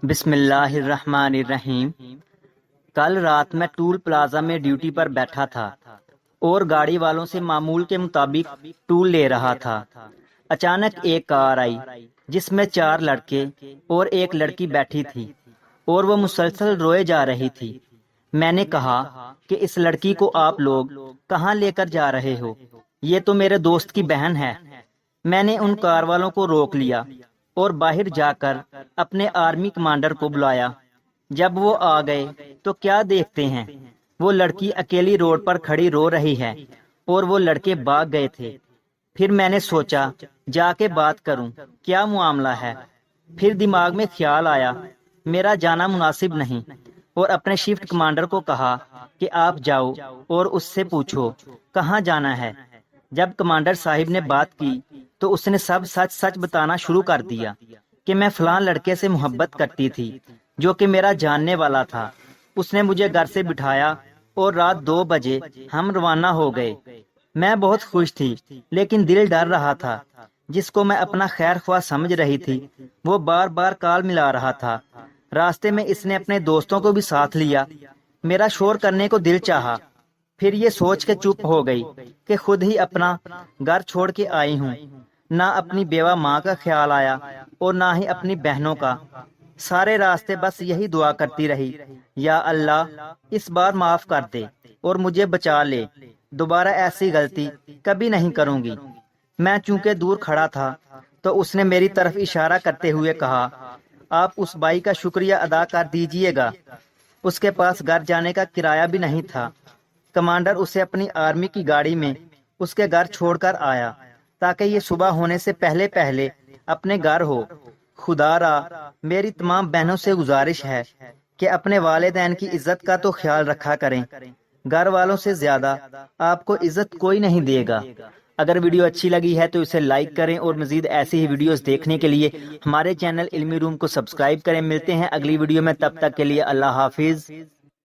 بسم اللہ الرحمن الرحیم۔ کل رات میں ٹول پلازا میں ڈیوٹی پر بیٹھا تھا اور گاڑی والوں سے معمول کے مطابق ٹول لے رہا تھا۔ اچانک ایک کار آئی جس میں 4 لڑکے اور ایک لڑکی بیٹھی تھی اور وہ مسلسل روئے جا رہی تھی۔ میں نے کہا کہ اس لڑکی کو آپ لوگ کہاں لے کر جا رہے ہو؟ یہ تو میرے دوست کی بہن ہے۔ میں نے ان کار والوں کو روک لیا اور باہر جا کر اپنے آرمی کمانڈر کو بلایا۔ جب وہ آ گئے تو کیا دیکھتے ہیں، وہ لڑکی اکیلی روڈ پر کھڑی رو رہی ہے اور وہ لڑکے بھاگ گئے تھے۔ پھر میں نے سوچا جا کے بات کروں، کیا معاملہ ہے۔ پھر دماغ میں خیال آیا میرا جانا مناسب نہیں، اور اپنے شفٹ کمانڈر کو کہا کہ آپ جاؤ اور اس سے پوچھو کہاں جانا ہے۔ جب کمانڈر صاحب نے بات کی تو اس نے سب سچ بتانا شروع کر دیا کہ میں فلاں لڑکے سے محبت کرتی تھی جو کہ میرا جاننے والا تھا۔ اس نے مجھے گھر سے بٹھایا اور رات 2 بجے ہم روانہ ہو گئے۔ میں بہت خوش تھی لیکن دل ڈر رہا تھا۔ جس کو میں اپنا خیر خواہ سمجھ رہی تھی وہ بار بار کال ملا رہا تھا۔ راستے میں اس نے اپنے دوستوں کو بھی ساتھ لیا۔ میرا شور کرنے کو دل چاہا، پھر یہ سوچ کے چپ ہو گئی کہ خود ہی اپنا گھر چھوڑ کے آئی ہوں۔ نہ اپنی بیوہ ماں کا خیال آیا اور نہ ہی اپنی بہنوں کا۔ سارے راستے بس یہی دعا کرتی رہی، یا اللہ اس بار معاف کر دے اور مجھے بچا لے، دوبارہ ایسی غلطی کبھی نہیں کروں گی۔ میں چونکہ دور کھڑا تھا تو اس نے میری طرف اشارہ کرتے ہوئے کہا آپ اس بھائی کا شکریہ ادا کر دیجئے گا، اس کے پاس گھر جانے کا کرایہ بھی نہیں تھا۔ کمانڈر اسے اپنی آرمی کی گاڑی میں اس کے گھر چھوڑ کر آیا تاکہ یہ صبح ہونے سے پہلے اپنے گھر ہو۔ خدا را میری تمام بہنوں سے گزارش ہے کہ اپنے والدین کی عزت کا تو خیال رکھا کریں، گھر والوں سے زیادہ آپ کو عزت کوئی نہیں دے گا۔ اگر ویڈیو اچھی لگی ہے تو اسے لائک کریں اور مزید ایسی ہی ویڈیوز دیکھنے کے لیے ہمارے چینل علمی روم کو سبسکرائب کریں۔ ملتے ہیں اگلی ویڈیو میں، تب تک کے لیے اللہ حافظ۔